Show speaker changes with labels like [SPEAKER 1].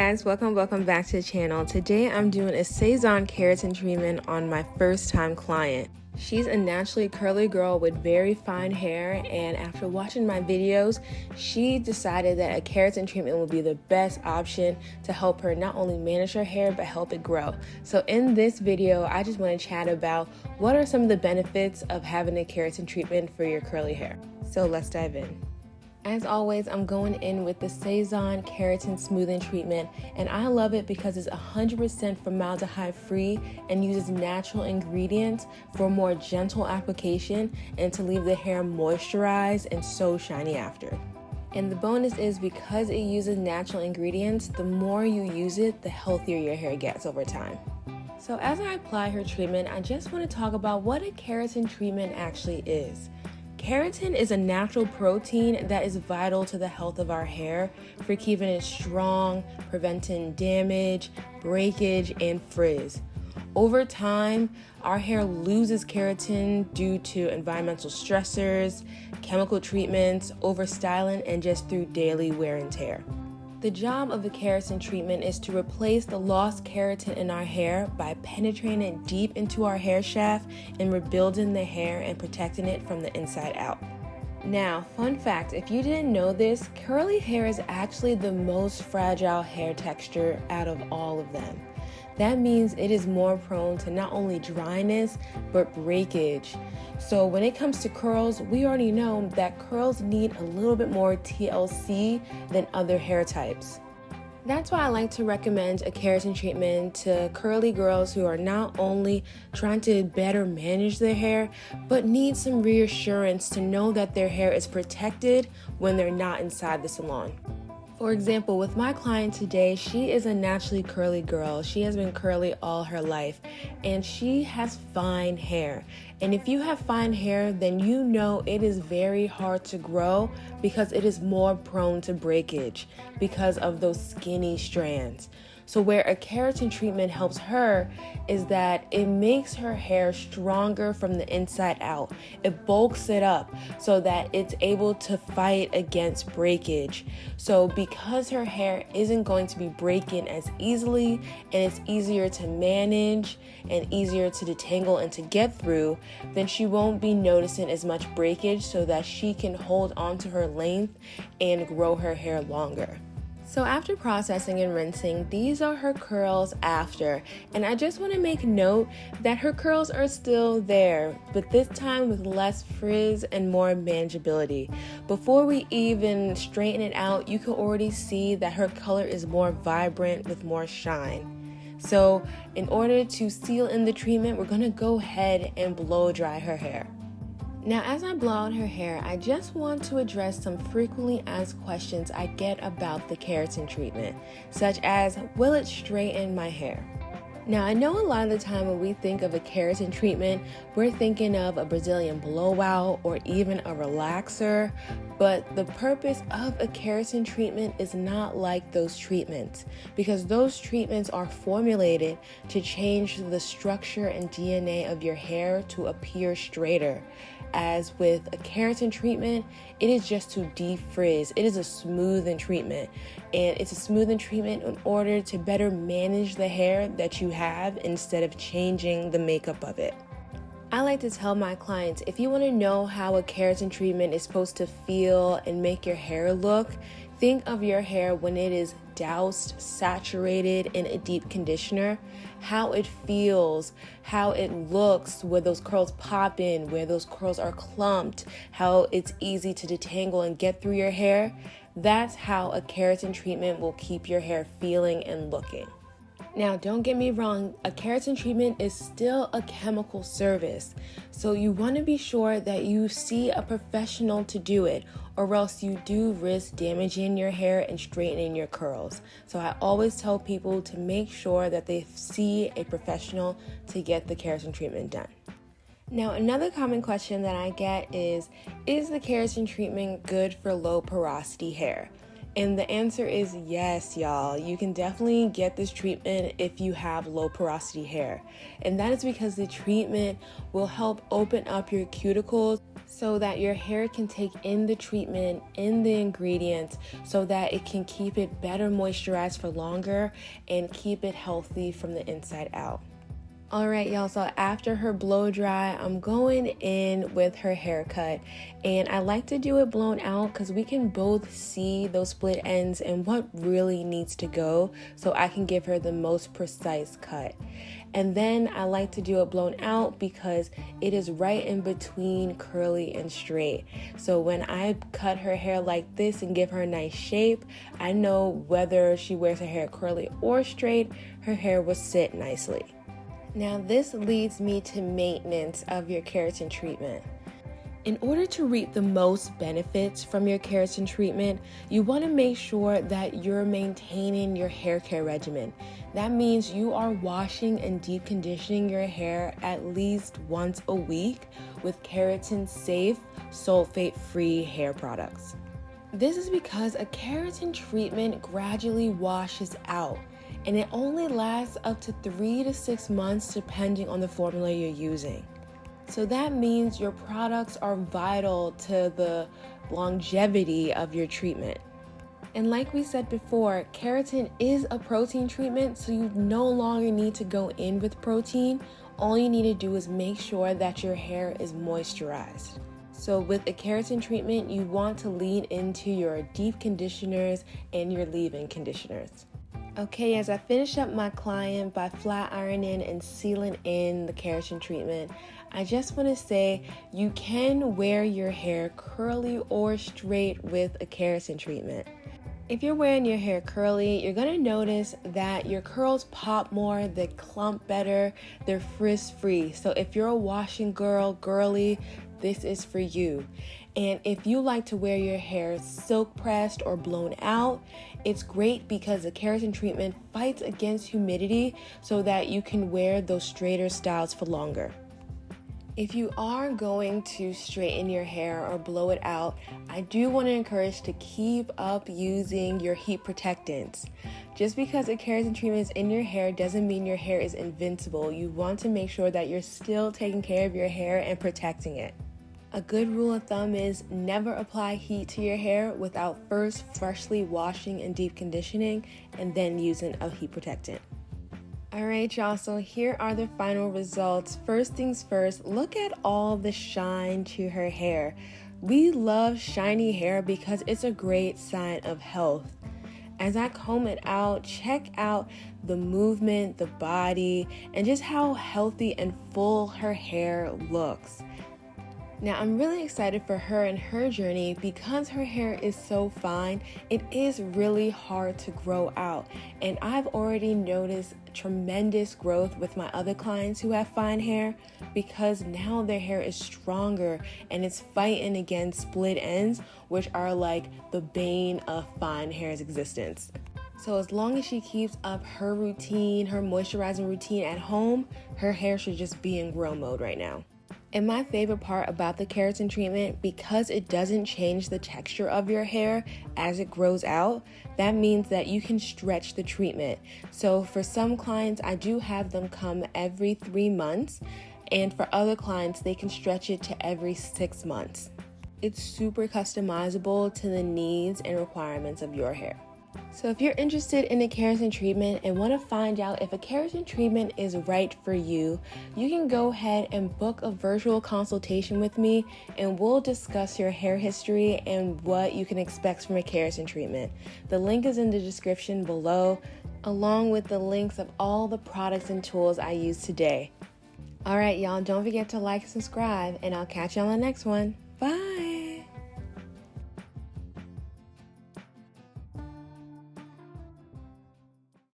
[SPEAKER 1] guys, welcome back to the channel. Today I'm doing a Cezanne keratin treatment on my first time client. She's a naturally curly girl with very fine hair, and after watching my videos, she decided that a keratin treatment would be the best option to help her not only manage her hair but help it grow. So in this video, I just want to chat about what are some of the benefits of having a keratin treatment for your curly hair. So let's dive in. As always, I'm going in with the Cezanne Keratin Smoothing Treatment, and I love it because it's 100% formaldehyde free and uses natural ingredients for more gentle application and to leave the hair moisturized and so shiny after. And the bonus is because it uses natural ingredients, the more you use it, the healthier your hair gets over time. So as I apply her treatment, I just want to talk about what a keratin treatment actually is. Keratin is a natural protein that is vital to the health of our hair for keeping it strong, preventing damage, breakage, and frizz. Over time, our hair loses keratin due to environmental stressors, chemical treatments, overstyling, and just through daily wear and tear. The job of a keratin treatment is to replace the lost keratin in our hair by penetrating it deep into our hair shaft and rebuilding the hair and protecting it from the inside out. Now, fun fact, if you didn't know this, curly hair is actually the most fragile hair texture out of all of them. That means it is more prone to not only dryness, but breakage. So when it comes to curls, we already know that curls need a little bit more TLC than other hair types. That's why I like to recommend a keratin treatment to curly girls who are not only trying to better manage their hair, but need some reassurance to know that their hair is protected when they're not inside the salon. For example, with my client today, she is a naturally curly girl. She has been curly all her life, and she has fine hair. And if you have fine hair, then you know it is very hard to grow because it is more prone to breakage because of those skinny strands. So where a keratin treatment helps her is that it makes her hair stronger from the inside out. It bulks it up so that it's able to fight against breakage. So because her hair isn't going to be breaking as easily, and it's easier to manage and easier to detangle and to get through, then she won't be noticing as much breakage so that she can hold on to her length and grow her hair longer. So after processing and rinsing, these are her curls after, and I just want to make note that her curls are still there, but this time with less frizz and more manageability. Before we even straighten it out, you can already see that her color is more vibrant with more shine. So in order to seal in the treatment, we're going to go ahead and blow dry her hair. Now, as I blow out her hair, I just want to address some frequently asked questions I get about the keratin treatment, such as, will it straighten my hair? Now, I know a lot of the time when we think of a keratin treatment, we're thinking of a Brazilian blowout or even a relaxer, but the purpose of a keratin treatment is not like those treatments, because those treatments are formulated to change the structure and DNA of your hair to appear straighter. As with a keratin treatment, it is just to defrizz. It is a smoothing treatment, and it's a smoothing treatment in order to better manage the hair that you have instead of changing the makeup of it. I like to tell my clients, if you want to know how a keratin treatment is supposed to feel and make your hair look, think of your hair when it is doused, saturated in a deep conditioner, how it feels, how it looks, where those curls pop in, where those curls are clumped, how it's easy to detangle and get through your hair. That's how a keratin treatment will keep your hair feeling and looking. Now, don't get me wrong, a keratin treatment is still a chemical service, so you want to be sure that you see a professional to do it, or else you do risk damaging your hair and straightening your curls. So I always tell people to make sure that they see a professional to get the keratin treatment done. Now, another common question that I get is the keratin treatment good for low porosity hair? And the answer is yes, y'all. You can definitely get this treatment if you have low porosity hair. And that is because the treatment will help open up your cuticles so that your hair can take in the treatment, in the ingredients, so that it can keep it better moisturized for longer and keep it healthy from the inside out. All right, y'all, so after her blow dry, I'm going in with her haircut, and I like to do it blown out because we can both see those split ends and what really needs to go, so I can give her the most precise cut. And then I like to do it blown out because it is right in between curly and straight. So when I cut her hair like this and give her a nice shape, I know whether she wears her hair curly or straight, her hair will sit nicely. Now this leads me to maintenance of your keratin treatment. In order to reap the most benefits from your keratin treatment, you want to make sure that you're maintaining your hair care regimen. That means you are washing and deep conditioning your hair at least once a week with keratin safe, sulfate-free hair products. This is because a keratin treatment gradually washes out, and it only lasts up to 3 to 6 months depending on the formula you're using. So that means your products are vital to the longevity of your treatment. And like we said before, keratin is a protein treatment, so you no longer need to go in with protein. All you need to do is make sure that your hair is moisturized. So with a keratin treatment, you want to lean into your deep conditioners and your leave-in conditioners. Okay, as I finish up my client by flat ironing and sealing in the keratin treatment, I just want to say you can wear your hair curly or straight with a keratin treatment. If you're wearing your hair curly, you're going to notice that your curls pop more, they clump better, they're frizz-free. So if you're a washing girly, this is for you. And if you like to wear your hair silk pressed or blown out, it's great because the keratin treatment fights against humidity so that you can wear those straighter styles for longer. If you are going to straighten your hair or blow it out, I do want to encourage to keep up using your heat protectants. Just because a keratin treatment is in your hair doesn't mean your hair is invincible. You want to make sure that you're still taking care of your hair and protecting it. A good rule of thumb is never apply heat to your hair without first freshly washing and deep conditioning and then using a heat protectant. All right, y'all, so here are the final results. First things first, look at all the shine to her hair. We love shiny hair because it's a great sign of health. As I comb it out, check out the movement, the body, and just how healthy and full her hair looks. Now, I'm really excited for her and her journey because her hair is so fine. It is really hard to grow out, and I've already noticed tremendous growth with my other clients who have fine hair because now their hair is stronger and it's fighting against split ends, which are like the bane of fine hair's existence. So as long as she keeps up her routine, her moisturizing routine at home, her hair should just be in grow mode right now. And my favorite part about the keratin treatment, because it doesn't change the texture of your hair as it grows out, that means that you can stretch the treatment. So for some clients, I do have them come every 3 months, and for other clients, they can stretch it to every 6 months. It's super customizable to the needs and requirements of your hair. So if you're interested in a keratin treatment and want to find out if a keratin treatment is right for you, you can go ahead and book a virtual consultation with me and we'll discuss your hair history and what you can expect from a keratin treatment. The link is in the description below, along with the links of all the products and tools I use today. All right, y'all, don't forget to like and subscribe, and I'll catch you on the next one. Bye!